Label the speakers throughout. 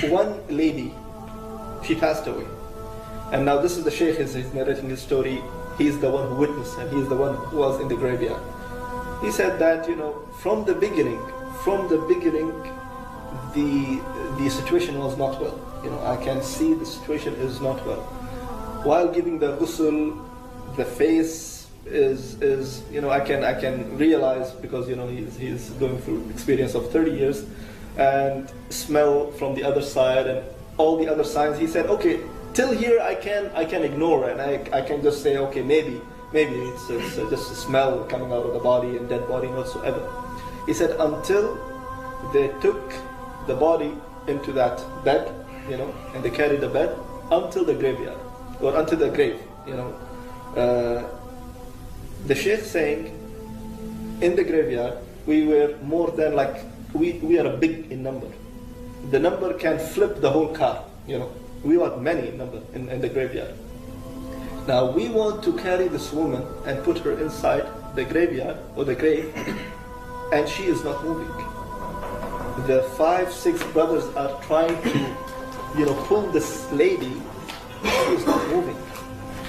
Speaker 1: one lady, she passed away. And now this is the Shaykh, he's narrating his story. He's the one who witnessed and he's the one who was in the graveyard. He said that, from the beginning, the situation was not well. I can see the situation is not well. While giving the ghusl, the face is I can realize, because he's going through experience of 30 years, and smell from the other side and all the other signs. He said, okay, till here I can ignore, and I can just say, okay, maybe it's just a smell coming out of the body and dead body and whatsoever. He said until they took the body into that bed, and they carried the bed until the graveyard, or until the grave, The Shaykh saying, in the graveyard, we were more than we are a big in number. The number can flip the whole car, We are many in number in the graveyard. Now we want to carry this woman and put her inside the graveyard or the grave, and she is not moving. The 5-6 brothers are trying to, pull this lady. She is not moving.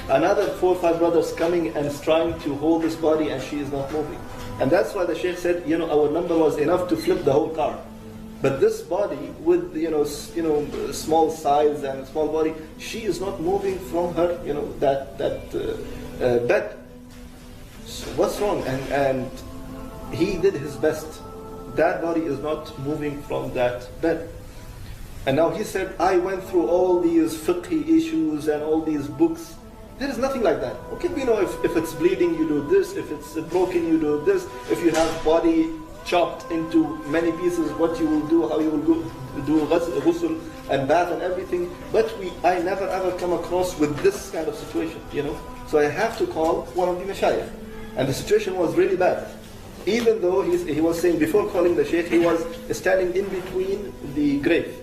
Speaker 1: Another 4 or 5 brothers coming and is trying to hold this body, and she is not moving. And that's why the Shaykh said, our number was enough to flip the whole car. But this body with small size and small body, she is not moving from her that bed. So what's wrong? And he did his best. That body is not moving from that bed. And now he said, I went through all these fiqh issues and all these books. There is nothing like that. Okay, if it's bleeding, you do this. If it's broken, you do this. If you have body chopped into many pieces, what you will do, how you will do ghusl and bath and everything. But I never ever come across with this kind of situation, So I have to call one of the mashayikh. And the situation was really bad. Even though he was saying, before calling the Shaykh, he was standing in between the grave.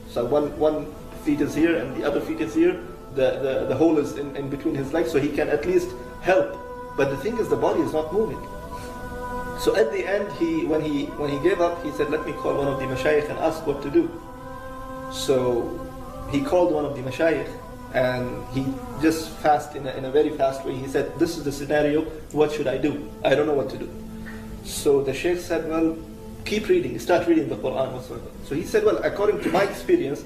Speaker 1: So one feet is here and the other feet is here. The hole is in between his legs, so he can at least help. But the thing is, the body is not moving. So at the end, when he gave up, he said, let me call one of the mashayikh and ask what to do. So he called one of the mashayikh, and he just in a very fast way, he said, this is the scenario, what should I do? I don't know what to do. So the Shaykh said, well, keep reading, start reading the Quran whatsoever. So he said, well, according to my experience,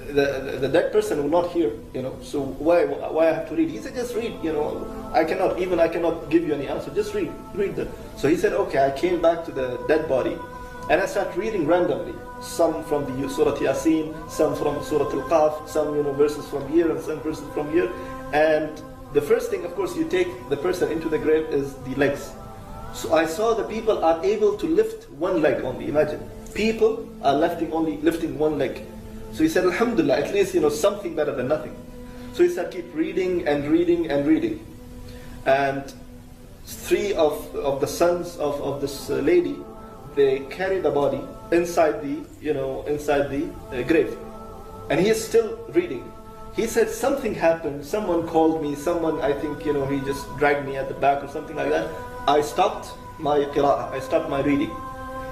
Speaker 1: the dead person will not hear, so why I have to read? He said, just read, I cannot give you any answer, just read that. So he said, okay, I came back to the dead body, and I started reading randomly, some from the Surah Yasin, some from Surah Al-Qaf, some verses from here and some verses from here. And the first thing, of course, you take the person into the grave is the legs. So I saw the people are able to lift one leg only. Imagine, people are lifting one leg. So he said, Alhamdulillah, at least something better than nothing. So he said, keep reading and reading and reading. And 3 of the sons of this lady, they carry the body inside the grave, and he is still reading. He said something happened. Someone called me. Someone, I think, he just dragged me at the back or something like that. I stopped my qira'ah. I stopped my reading.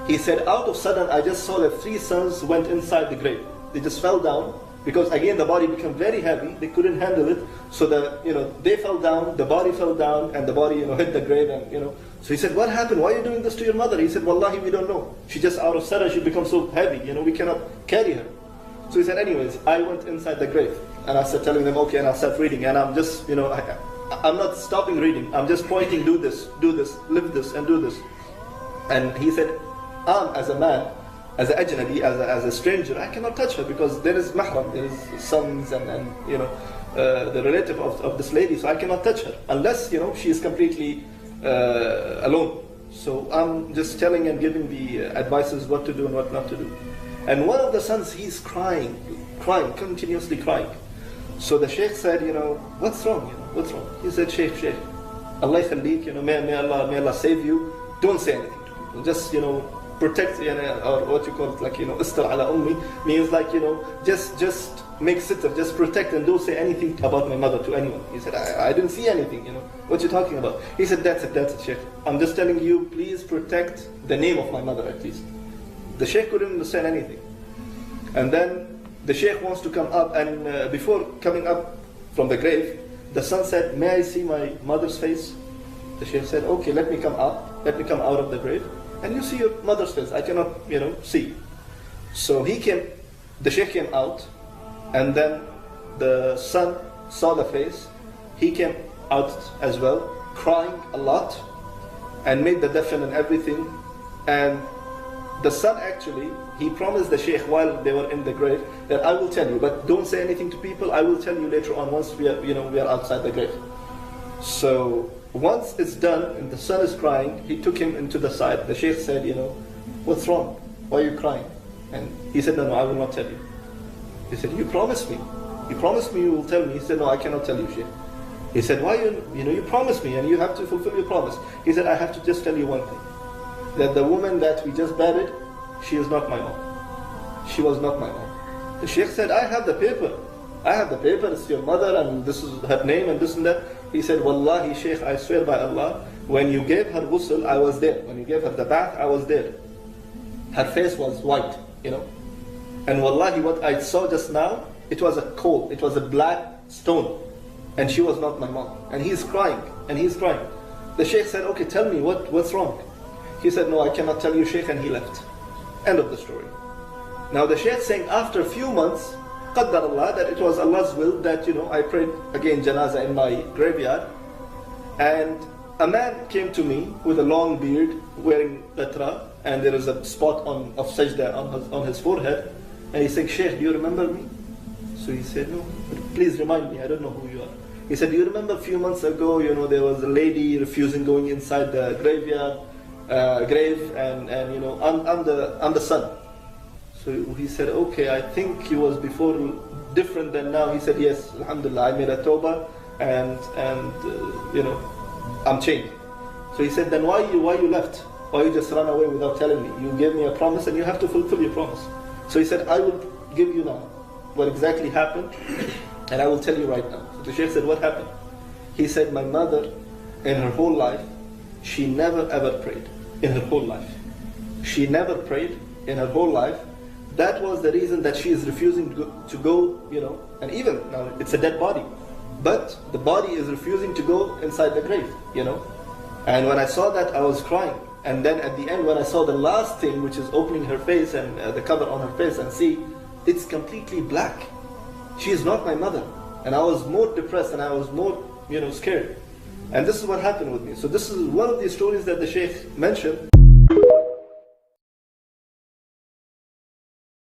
Speaker 1: He said, out of sudden, I just saw that 3 sons went inside the grave. They just fell down, because again the body became very heavy. They couldn't handle it, so they fell down. The body fell down, and the body hit the grave, and So he said, what happened? Why are you doing this to your mother? He said, Wallahi, we don't know. She just out of sudden she becomes so heavy. We cannot carry her. So he said, anyways, I went inside the grave, and I started telling them, okay, and I started reading, and I'm just I'm not stopping reading. I'm just pointing, do this, lift this, and do this. And he said, as a man, as an ajnabi, as a stranger, I cannot touch her, because there is mahram, there is sons and the relative of this lady, so I cannot touch her unless she is completely alone. So I'm just telling and giving the advices what to do and what not to do. And one of the sons, he's crying, continuously crying. So the Shaykh said, what's wrong? What's wrong? He said, Shaykh, Allah khallik, may Allah save you. Don't say anything to people. Just protect, or what you call it, istar ala ummi, means just make sitr, just protect, and don't say anything about my mother to anyone. He said, I didn't see anything, what you talking about? He said, that's it, Shaykh. I'm just telling you, please protect the name of my mother at least. The Shaykh couldn't understand anything. And then the Sheikh wants to come up, and before coming up from the grave, the son said, may I see my mother's face? The Sheikh said, okay, let me come up, let me come out of the grave, and you see your mother's face. I cannot, see. So the Sheikh came out, and then the son saw the face. He came out as well, crying a lot, and made the dafn and everything. And the son actually, he promised the Sheikh while they were in the grave that I will tell you, but don't say anything to people. I will tell you later on once we are outside the grave. So once it's done and the son is crying, he took him into the side. The Sheikh said, what's wrong? Why are you crying? And he said, no, I will not tell you. He said, you promised me. You promised me you will tell me. He said, no, I cannot tell you, Sheikh. He said, why you promised me and you have to fulfill your promise. He said, I have to just tell you one thing. That the woman that we just buried, she is not my mom. She was not my mom. The Sheikh said, I have the paper. I have the paper, it's your mother and this is her name and this and that. He said, Wallahi Sheikh, I swear by Allah, when you gave her ghusl, I was there. When you gave her the bath, I was there. Her face was white, And Wallahi, what I saw just now, it was a coal, it was a black stone. And she was not my mom. And he's crying, and he's crying. The Sheikh said, okay, tell me, what's wrong? He said, no, I cannot tell you, Sheikh, and he left. End of the story. Now the Sheikh saying after a few months, Qaddar Allah, that it was Allah's will that, I prayed again janazah in my graveyard. And a man came to me with a long beard, wearing latra, and there is a spot of sajda on his forehead. And he said, Sheikh, do you remember me? So he said, no, please remind me, I don't know who you are. He said, do you remember a few months ago, there was a lady refusing going inside the graveyard, grave, and I'm the son. So he said, okay, I think he was before different than now. He said, yes, alhamdulillah, I made a tawbah, and I'm changed. So he said, then why you left? Why you just run away without telling me? You gave me a promise and you have to fulfill your promise. So he said, I will give you now what exactly happened, and I will tell you right now. So the Sheikh said, what happened? He said, my mother, in her whole life, she never ever prayed. In her whole life. She never prayed in her whole life. That was the reason that she is refusing to go, and even now it's a dead body. But the body is refusing to go inside the grave, And when I saw that, I was crying. And then at the end, when I saw the last thing, which is opening her face and the cover on her face, and see, it's completely black. She is not my mother. And I was more depressed and I was more, scared. And this is what happened with me. So this is one of the stories that the Sheikh mentioned.